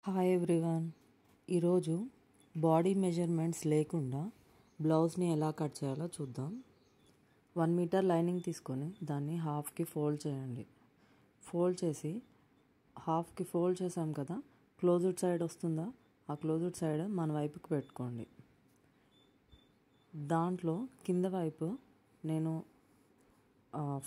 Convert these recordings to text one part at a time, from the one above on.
Hi everyone. ఈరోజు body measurements లేకుండా బ్లౌజ్ని ఎలా కట్ చేయాలో చూద్దాం. 1 మీటర్ లైనింగ్ తీసుకొని దాన్ని హాఫ్కి ఫోల్డ్ చేయండి. ఫోల్డ్ చేసి హాఫ్కి ఫోల్డ్ చేసాం కదా, క్లోజ్డ్ సైడ్ వస్తుందా, ఆ క్లోజ్డ్ సైడ్ మన వైపుకి పెట్టుకోండి. దాంట్లో కింద వైపు నేను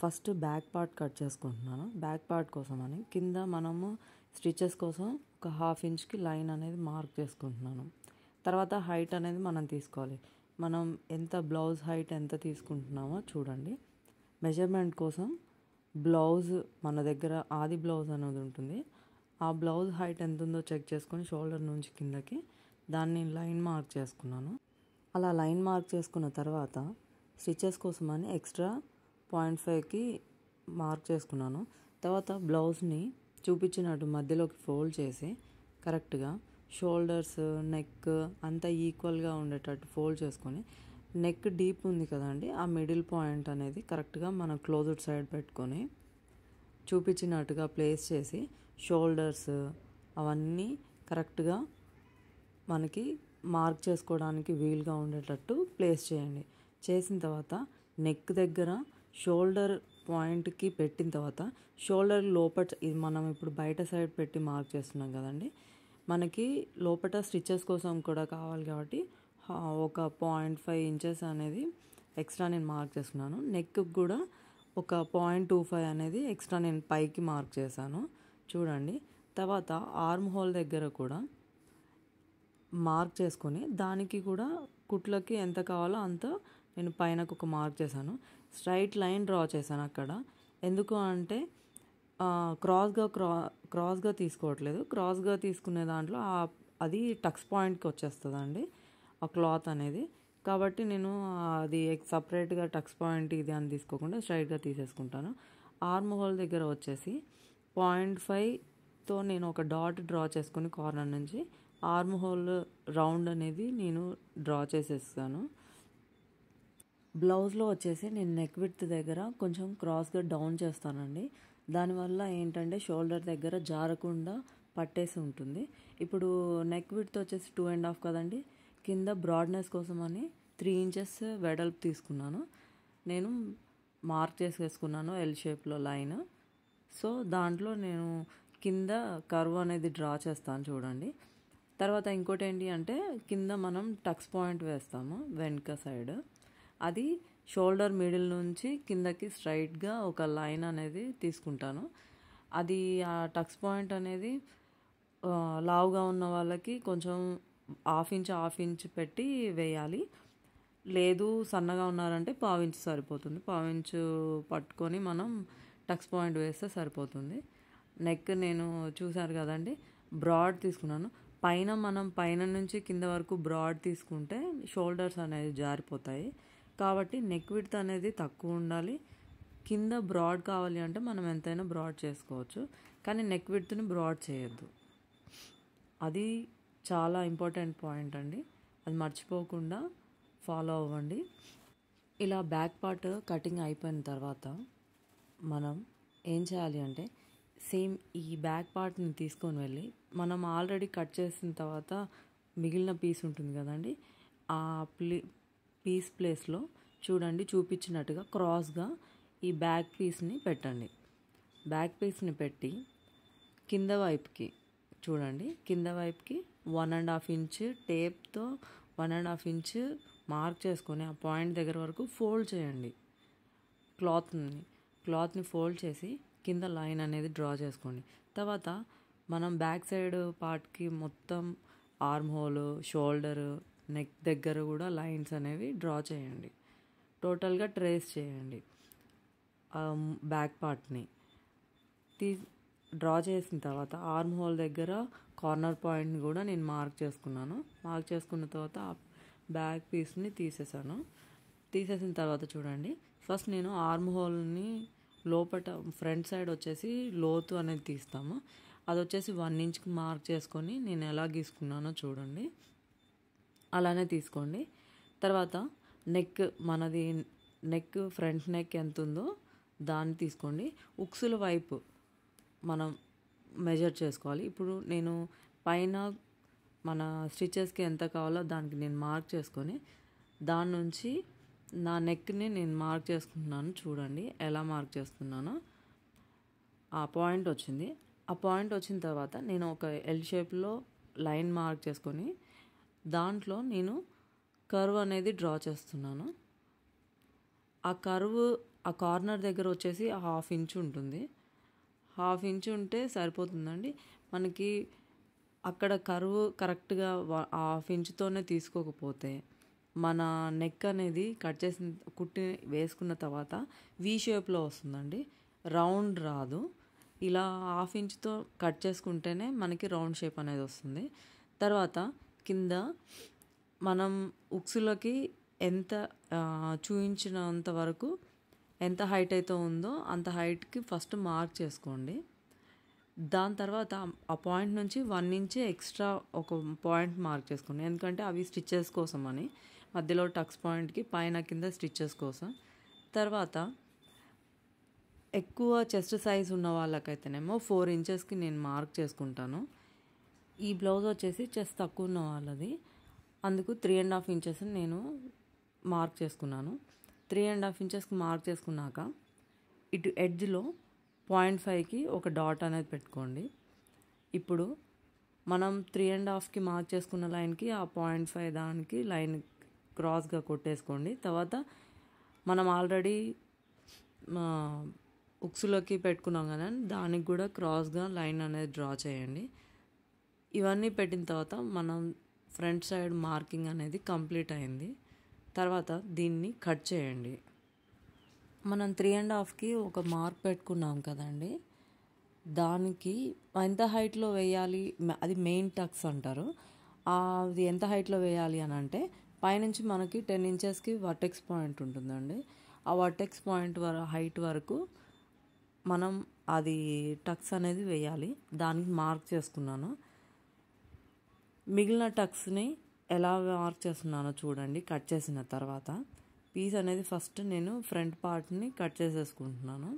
ఫస్ట్ బ్యాక్ పార్ట్ కట్ చేసుకుంటున్నాను. బ్యాక్ పార్ట్ కోసం అని కింద మనము స్టిచెస్ కోసం ఒక 1/2 ఇంచ్కి లైన్ అనేది మార్క్ చేసుకుంటున్నాను. తర్వాత హైట్ అనేది మనం తీసుకోవాలి. మనం ఎంత బ్లౌజ్ హైట్ ఎంత తీసుకుంటున్నామో చూడండి. మెజర్మెంట్ కోసం బ్లౌజ్ మన దగ్గర ఆది బ్లౌజ్ అనేది ఉంటుంది. ఆ బ్లౌజ్ హైట్ ఎంత ఉందో చెక్ చేసుకొని షోల్డర్ నుంచి కిందకి దాన్ని లైన్ మార్క్ చేసుకున్నాను. అలా లైన్ మార్క్ చేసుకున్న తర్వాత స్టిచెస్ కోసం అని ఎక్స్ట్రా 0.5కి మార్క్ చేసుకున్నాను. తర్వాత బ్లౌజ్ని చూపించినట్టు మధ్యలోకి ఫోల్డ్ చేసి కరెక్ట్గా షోల్డర్స్, నెక్ అంతా ఈక్వల్గా ఉండేటట్టు ఫోల్డ్ చేసుకొని, నెక్ డీప్ ఉంది కదండి, ఆ మిడిల్ పాయింట్ అనేది కరెక్ట్గా మనం క్లోజ్డ్ సైడ్ పెట్టుకొని చూపించినట్టుగా ప్లేస్ చేసి షోల్డర్స్ అవన్నీ కరెక్ట్గా మనకి మార్క్ చేసుకోవడానికి వీలుగా ఉండేటట్టు ప్లేస్ చేయండి. చేసిన తర్వాత నెక్ దగ్గర షోల్డర్ పాయింట్కి పెట్టిన తర్వాత షోల్డర్ లోపల, ఇది మనం ఇప్పుడు బయట సైడ్ పెట్టి మార్క్ చేస్తున్నాం కదండి, మనకి లోపల స్టిచెస్ కోసం కూడా కావాలి కాబట్టి ఒక 0.5 ఇంచెస్ అనేది ఎక్స్ట్రా నేను మార్క్ చేసుకున్నాను. నెక్ కూడా ఒక 0.25 అనేది ఎక్స్ట్రా నేను పైకి మార్క్ చేశాను చూడండి. తర్వాత ఆర్మ్ హోల్ దగ్గర కూడా మార్క్ చేసుకొని దానికి కూడా కుట్లకి ఎంత కావాలో అంత నేను పైనకు ఒక మార్క్ చేశాను. స్ట్రైట్ లైన్ డ్రా చేశాను అక్కడ. ఎందుకు అంటే క్రాస్గా తీసుకోవట్లేదు. క్రాస్గా తీసుకునే దాంట్లో అది టక్స్ పాయింట్కి వచ్చేస్తుందండి ఆ క్లాత్ అనేది. కాబట్టి నేను అది సపరేట్గా టక్స్ పాయింట్ ఇది అని తీసుకోకుండా స్ట్రైట్గా తీసేసుకుంటాను. ఆర్మ్ హోల్ దగ్గర వచ్చేసి 0.5తో నేను ఒక డాట్ డ్రా చేసుకుని కార్నర్ నుంచి ఆర్మ్ హోల్ రౌండ్ అనేది నేను డ్రా చేసేస్తాను. బ్లౌజ్లో వచ్చేసి నేను నెక్ విడ్త్ దగ్గర కొంచెం క్రాస్గా డౌన్ చేస్తానండి. దానివల్ల ఏంటంటే షోల్డర్ దగ్గర జారకుండా పట్టేసి ఉంటుంది. ఇప్పుడు నెక్ విడ్త్ వచ్చేసి 2.5 కదండి, కింద బ్రాడ్నెస్ కోసం అని 3 ఇంచెస్ వెడల్పు తీసుకున్నాను. నేను మార్క్ చేసేసుకున్నాను ఎల్ షేప్లో లైన్. సో దాంట్లో నేను కింద కర్వ్ అనేది డ్రా చేస్తాను చూడండి. తర్వాత ఇంకోటి ఏంటి అంటే కింద మనం టక్స్ పాయింట్ వేస్తాము వెనుక సైడ్. అది షోల్డర్ మిడిల్ నుంచి కిందకి స్ట్రైట్గా ఒక లైన్ అనేది తీసుకుంటాను. అది ఆ టక్స్ పాయింట్ అనేది లావుగా ఉన్న వాళ్ళకి కొంచెం హాఫ్ ఇంచ్ పెట్టి వేయాలి. లేదు సన్నగా ఉన్నారంటే 1/4 ఇంచ్ సరిపోతుంది. 1/4 ఇంచ్ పట్టుకొని మనం టక్స్ పాయింట్ వేస్తే సరిపోతుంది. నెక్ నేను చూసారు కదండి, బ్రాడ్ తీసుకున్నాను. మనం పైన నుంచి కింద వరకు బ్రాడ్ తీసుకుంటే షోల్డర్స్ అనేది జారిపోతాయి. కాబట్టి నెక్ విడ్త్ అనేది తక్కువ ఉండాలి. కింద బ్రాడ్ కావాలి అంటే మనం ఎంతైనా బ్రాడ్ చేసుకోవచ్చు, కానీ నెక్ విడ్త్ని బ్రాడ్ చేయొద్దు. అది చాలా ఇంపార్టెంట్ పాయింట్ అండి, అది మర్చిపోకుండా ఫాలో అవ్వండి. ఇలా బ్యాక్ పార్ట్ కటింగ్ అయిపోయిన తర్వాత మనం ఏం చేయాలి అంటే సేమ్ ఈ బ్యాక్ పార్ట్ని తీసుకొని వెళ్ళి మనం ఆల్రెడీ కట్ చేసిన తర్వాత మిగిలిన పీస్ ఉంటుంది కదండి, ఆ పీస్ ప్లేస్లో చూడండి చూపించినట్టుగా క్రాస్గా ఈ బ్యాక్ పీస్ని పెట్టండి. బ్యాక్ పీస్ని పెట్టి కింద వైపుకి చూడండి, కింద వైపుకి 1.5 ఇంచ్ టేప్తో 1.5 ఇంచ్ మార్క్ చేసుకొని ఆ పాయింట్ దగ్గర వరకు ఫోల్డ్ చేయండి. క్లాత్ని ఫోల్డ్ చేసి కింద లైన్ అనేది డ్రా చేసుకోండి. తర్వాత మనం బ్యాక్ సైడ్ పార్ట్కి మొత్తం ఆర్మ్ హోల్, షోల్డర్, నెక్ దగ్గర కూడా లైన్స్ అనేవి డ్రా చేయండి. టోటల్గా ట్రేస్ చేయండి. బ్యాక్ పార్ట్ని డ్రా చేసిన తర్వాత ఆర్మ్ హోల్ దగ్గర కార్నర్ పాయింట్ని కూడా నేను మార్క్ చేసుకున్నాను. మార్క్ చేసుకున్న తర్వాత బ్యాక్ పీస్ని తీసేసిన తర్వాత చూడండి, ఫస్ట్ నేను ఆర్మ్ హోల్ని లోపల ఫ్రంట్ సైడ్ వచ్చేసి లోతు అనేది తీస్తాము. అది వచ్చేసి 1 ఇంచ్కి మార్క్ చేసుకొని నేను ఎలా గీసుకున్నానో చూడండి, అలానే తీసుకోండి. తర్వాత నెక్ ఫ్రంట్ నెక్ ఎంత ఉందో దాన్ని తీసుకోండి. ఉక్సుల వైపు మనం మెజర్ చేసుకోవాలి. ఇప్పుడు నేను పైన మన స్టిచెస్కి ఎంత కావాలో దానికి నేను మార్క్ చేసుకొని దాని నుంచి నా నెక్ని నేను మార్క్ చేసుకుంటున్నాను. చూడండి ఎలా మార్క్ చేస్తున్నానో. ఆ పాయింట్ వచ్చింది. ఆ పాయింట్ వచ్చిన తర్వాత నేను ఒక ఎల్ షేప్లో లైన్ మార్క్ చేసుకొని దాంట్లో నేను కర్వ్ అనేది డ్రా చేస్తున్నాను. ఆ కర్వ్ ఆ కార్నర్ దగ్గర వచ్చేసి 1/2 ఇంచ్ ఉంటుంది. 1/2 ఇంచ్ ఉంటే సరిపోతుందండి. మనకి అక్కడ కర్వ్ కరెక్ట్గా 1/2 ఇంచ్తోనే తీసుకోకపోతే మన నెక్ అనేది కట్ చేసిన కుట్టి వేసుకున్న తర్వాత వీ షేప్లో వస్తుందండి, రౌండ్ రాదు. ఇలా 1/2 ఇంచ్తో కట్ చేసుకుంటేనే మనకి రౌండ్ షేప్ అనేది వస్తుంది. తర్వాత కింద మనం ఉక్సులకి ఎంత చూయించినంత వరకు ఎంత హైట్ అయితే ఉందో అంత హైట్కి ఫస్ట్ మార్క్ చేసుకోండి. దాని తర్వాత ఆ పాయింట్ నుంచి 1 ఇంచ్ ఎక్స్ట్రా ఒక పాయింట్ మార్క్ చేసుకోండి. ఎందుకంటే అవి స్టిచెస్ కోసం అని, మధ్యలో టక్స్ పాయింట్కి పైన కింద స్టిచెస్ కోసం. తర్వాత ఎక్కువ చెస్ట్ సైజ్ ఉన్న వాళ్ళకైతేనేమో 4 ఇంచెస్కి నేను మార్క్ చేసుకుంటాను. ఈ బ్లౌజ్ వచ్చేసి చెస్ట్ తక్కువ ఉన్న వాళ్ళది, అందుకు 3.5 ఇంచెస్ నేను మార్క్ చేసుకున్నాను. 3.5 ఇంచెస్కి మార్క్ చేసుకున్నాక ఇటు ఎడ్జ్లో 0.5కి ఒక డాట్ అనేది పెట్టుకోండి. ఇప్పుడు మనం 3.5కి మార్క్ చేసుకున్న లైన్కి ఆ 0.5 దానికి లైన్ క్రాస్గా కొట్టేసుకోండి. తర్వాత మనం ఆల్రెడీ ఉక్సులోకి పెట్టుకున్నాం కదా, దానికి కూడా క్రాస్గా లైన్ అనేది డ్రా చేయండి. ఇవన్నీ పెట్టిన తర్వాత మనం ఫ్రంట్ సైడ్ మార్కింగ్ అనేది కంప్లీట్ అయింది. తర్వాత దీన్ని కట్ చేయండి. మనం 3.5కి ఒక మార్క్ పెట్టుకున్నాం కదండి, దానికి ఎంత హైట్లో వేయాలి, అది మెయిన్ టక్స్ అంటారు. అది ఎంత హైట్లో వేయాలి అని అంటే పైనుంచి మనకి 10 ఇంచెస్కి వర్టెక్స్ పాయింట్ ఉంటుందండి. ఆ వర్టెక్స్ పాయింట్ హైట్ వరకు మనం అది టక్స్ అనేది వేయాలి. దానికి మార్క్ చేసుకున్నాను. మిగిలిన టక్స్ని ఎలా మార్క్ చేస్తున్నానో చూడండి. కట్ చేసిన తర్వాత పీస్ అనేది ఫస్ట్ నేను ఫ్రంట్ పార్ట్ని కట్ చేసేసుకుంటున్నాను.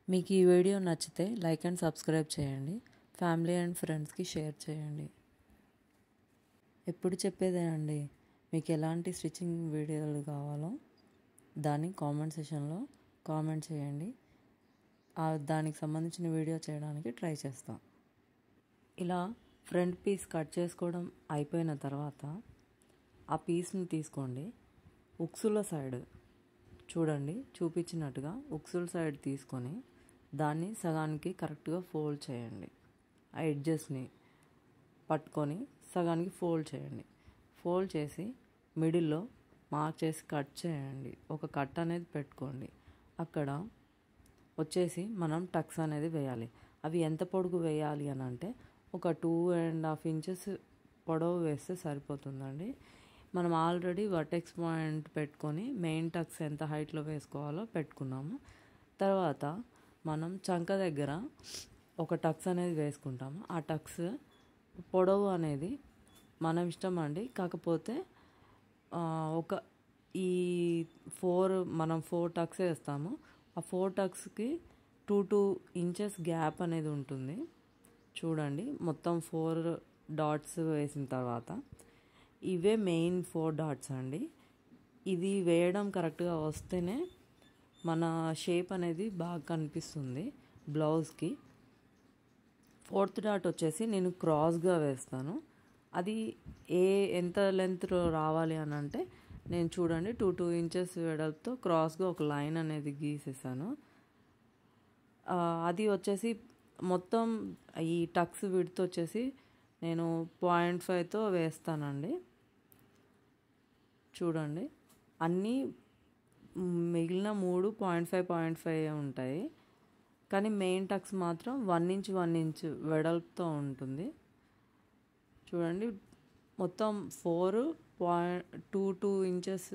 మీకు ఈ వీడియో నచ్చితే లైక్ అండ్ సబ్స్క్రైబ్ చేయండి. ఫ్యామిలీ అండ్ ఫ్రెండ్స్కి షేర్ చేయండి. ఎప్పుడు చెప్పేదేనండి, మీకు ఎలాంటి స్టిచ్చింగ్ వీడియోలు కావాలో దాన్ని కామెంట్ సెషన్లో కామెంట్ చేయండి. దానికి సంబంధించిన వీడియో చేయడానికి ట్రై చేస్తాం. ఇలా ఫ్రంట్ పీస్ కట్ చేసుకోవడం అయిపోయిన తర్వాత ఆ పీస్ని తీసుకోండి. ఉక్సుల సైడ్ చూడండి, చూపించినట్టుగా ఉక్సుల సైడ్ తీసుకొని దాన్ని సగానికి కరెక్ట్గా ఫోల్డ్ చేయండి. ఆ ఎడ్జెస్ని పట్టుకొని సగానికి ఫోల్డ్ చేయండి. ఫోల్డ్ చేసి మిడిల్లో మార్క్ చేసి కట్ చేయండి. ఒక కట్ అనేది పెట్టుకోండి. అక్కడ వచ్చేసి మనం టక్స్ అనేది వేయాలి. అవి ఎంత పొడుగు వేయాలి అని అంటే ఒక 2.5 ఇంచెస్ పొడవు వేస్తే సరిపోతుందండి. మనం ఆల్రెడీ వర్టెక్స్ పాయింట్ పెట్టుకొని మెయిన్ టక్స్ ఎంత హైట్లో వేసుకోవాలో పెట్టుకున్నాము. తర్వాత మనం చంక దగ్గర ఒక టక్స్ అనేది వేసుకుంటాము. ఆ టక్స్ పొడవు అనేది మనం ఇష్టం అండి. కాకపోతే ఒక ఈ 4 టక్స్ వేస్తాము. ఆ 4 టక్స్కి 2 ఇంచెస్ గ్యాప్ అనేది ఉంటుంది. చూడండి, మొత్తం 4 డాట్స్ వేసిన తర్వాత ఇవే మెయిన్ 4 డాట్స్ అండి. ఇది వేయడం కరెక్ట్గా వస్తేనే మన షేప్ అనేది బాగా కనిపిస్తుంది బ్లౌజ్కి. 4th డాట్ వచ్చేసి నేను క్రాస్గా వేస్తాను. అది ఎంత లెంత్లో రావాలి అని అంటే నేను చూడండి 2 ఇంచెస్ వెడల్పుతో క్రాస్గా ఒక లైన్ అనేది గీసేసాను. అది వచ్చేసి మొత్తం ఈ టక్స్ విడ్త్ వచ్చేసి నేను 0.5తో వేస్తానండి. చూడండి, అన్నీ మిగిలిన 3 0.5 ఉంటాయి. కానీ మెయిన్ టక్స్ మాత్రం 1 ఇంచ్ వెడల్పుతో ఉంటుంది. చూడండి, మొత్తం 4.22 ఇంచెస్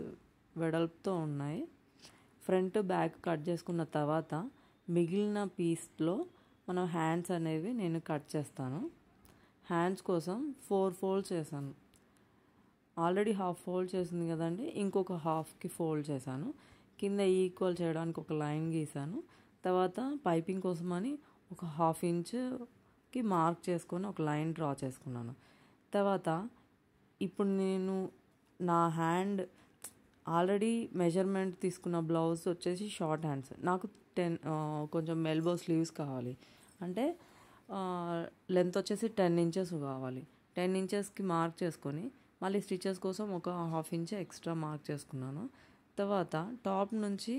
వెడల్పుతో ఉన్నాయి. ఫ్రంట్ బ్యాక్ కట్ చేసుకున్న తర్వాత మిగిలిన పీస్లో మనం హ్యాండ్స్ అనేవి నేను కట్ చేస్తాను. హ్యాండ్స్ కోసం 4 ఫోల్డ్స్ చేశాను. ఆల్రెడీ హాఫ్ ఫోల్డ్ చేసింది కదండి, ఇంకొక హాఫ్కి ఫోల్డ్ చేశాను. కింద ఈక్వల్ చేయడానికి ఒక లైన్ గీసాను. తర్వాత పైపింగ్ కోసం అని ఒక 1/2 ఇంచ్ ఇంచెస్కి మార్క్ చేసుకొని ఒక లైన్ డ్రా చేసుకున్నాను. తర్వాత ఇప్పుడు నేను నా హ్యాండ్ ఆల్రెడీ మెజర్మెంట్ తీసుకున్న బ్లౌజ్ వచ్చేసి షార్ట్ హ్యాండ్స్, నాకు కొంచెం ఎల్బో స్లీవ్స్ కావాలి, అంటే లెంత్ వచ్చేసి 10 ఇంచెస్ కావాలి. 10 ఇంచెస్కి మార్క్ చేసుకొని మళ్ళీ స్టిచెస్ కోసం ఒక 1/2 ఇంచ్ ఎక్స్ట్రా మార్క్ చేసుకున్నాను. తర్వాత టాప్ నుంచి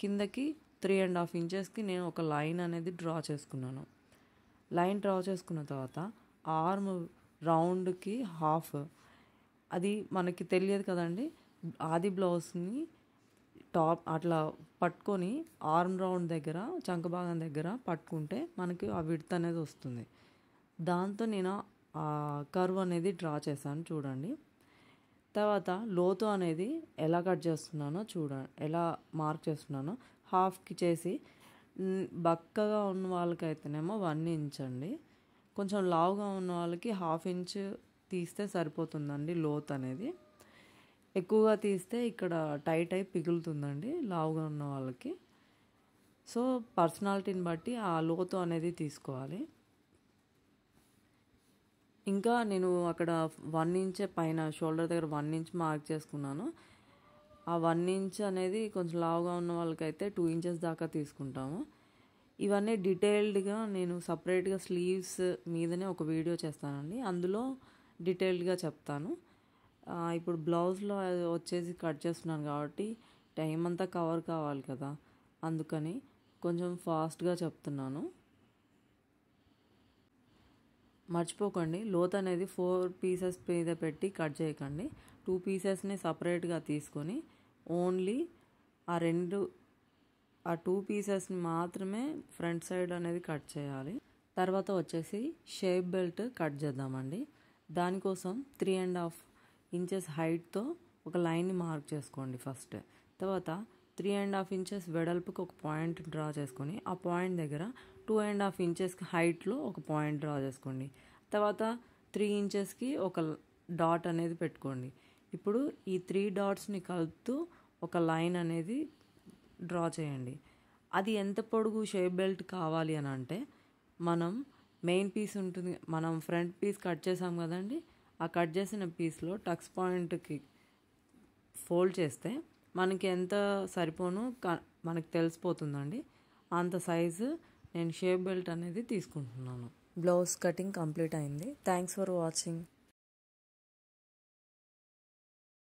కిందకి 3.5 ఇంచెస్కి నేను ఒక లైన్ అనేది డ్రా చేసుకున్నాను. లైన్ డ్రా చేసుకున్న తర్వాత ఆర్మ్ రౌండ్కి హాఫ్, అది మనకి తెలియదు కదండి, ఆది బ్లౌజ్ని టాప్ అట్లా పట్టుకొని ఆర్మ్ రౌండ్ దగ్గర చంక భాగం దగ్గర పట్టుకుంటే మనకి ఆ విడ్త్ అనేది వస్తుంది. దాంతో నేను ఆ కర్వ్ అనేది డ్రా చేశాను చూడండి. తర్వాత లోతు అనేది ఎలా కట్ చేస్తున్నానో చూడండి, ఎలా మార్క్ చేస్తున్నానో హాఫ్కి చేసి, బక్కగా ఉన్న వాళ్ళకైతేనేమో 1 ఇంచ్ అండి, కొంచెం లావుగా ఉన్న వాళ్ళకి 1/2 ఇంచ్ తీస్తే సరిపోతుందండి లోతు అనేది. ఎక్కువగా తీస్తే ఇక్కడ టైట్ అయి పిగులుతుందండి లావుగా ఉన్న వాళ్ళకి. సో పర్సనాలిటీని బట్టి ఆ లోతు అనేది తీసుకోవాలి. ఇంకా నేను అక్కడ 1 ఇంచ్ పైన షోల్డర్ దగ్గర 1 ఇంచ్ మార్క్ చేసుకున్నాను. ఆ 1 ఇంచ్ అనేది కొంచెం లావుగా ఉన్న వాళ్ళకైతే 2 ఇంచెస్ దాకా తీసుకుంటాము. ఇవన్నీ డీటెయిల్డ్గా నేను సపరేట్గా స్లీవ్స్ మీదనే ఒక వీడియో చేస్తానండి, అందులో డీటెయిల్డ్గా చెప్తాను. ఇప్పుడు బ్లౌజ్లో వచ్చేసి కట్ చేస్తున్నాను కాబట్టి టైం అంతా కవర్ కావాలి కదా, అందుకని కొంచెం ఫాస్ట్గా చెప్తున్నాను. మర్చిపోకండి, లోత్ అనేది 4 పీసెస్ మీద పెట్టి కట్ చేయకండి. 2 పీసెస్ని సపరేట్గా తీసుకొని ఓన్లీ ఆ 2 పీసెస్ని మాత్రమే ఫ్రంట్ సైడ్ అనేది కట్ చేయాలి. తర్వాత వచ్చేసి షేప్ బెల్ట్ కట్ చేద్దామండి. దానికోసం 3.5 ఇంచెస్ హైట్తో ఒక లైన్ని మార్క్ చేసుకోండి ఫస్ట్. తర్వాత 3.5 ఇంచెస్ వెడల్పుకి ఒక పాయింట్ డ్రా చేసుకొని ఆ పాయింట్ దగ్గర 2.5 ఇంచెస్ హైట్లో ఒక పాయింట్ డ్రా చేసుకోండి. తర్వాత 3 ఇంచెస్కి ఒక డాట్ అనేది పెట్టుకోండి. ఇప్పుడు ఈ 3 డాట్స్ని కలుపుతూ ఒక లైన్ అనేది డ్రా చేయండి. అది ఎంత పొడుగు షేప్ బెల్ట్ కావాలి అని అంటే, మనం మెయిన్ పీస్ ఉంటుంది, మనం ఫ్రంట్ పీస్ కట్ చేసాం కదండి, ఆ కట్ చేసిన పీస్లో టక్స్ పాయింట్కి ఫోల్డ్ చేస్తే మనకి ఎంత సరిపోను మనకు తెలిసిపోతుందండి. అంత సైజు నేను షేప్ బెల్ట్ అనేది తీసుకుంటున్నాను. బ్లౌజ్ కటింగ్ కంప్లీట్ అయింది. Thanks for watching.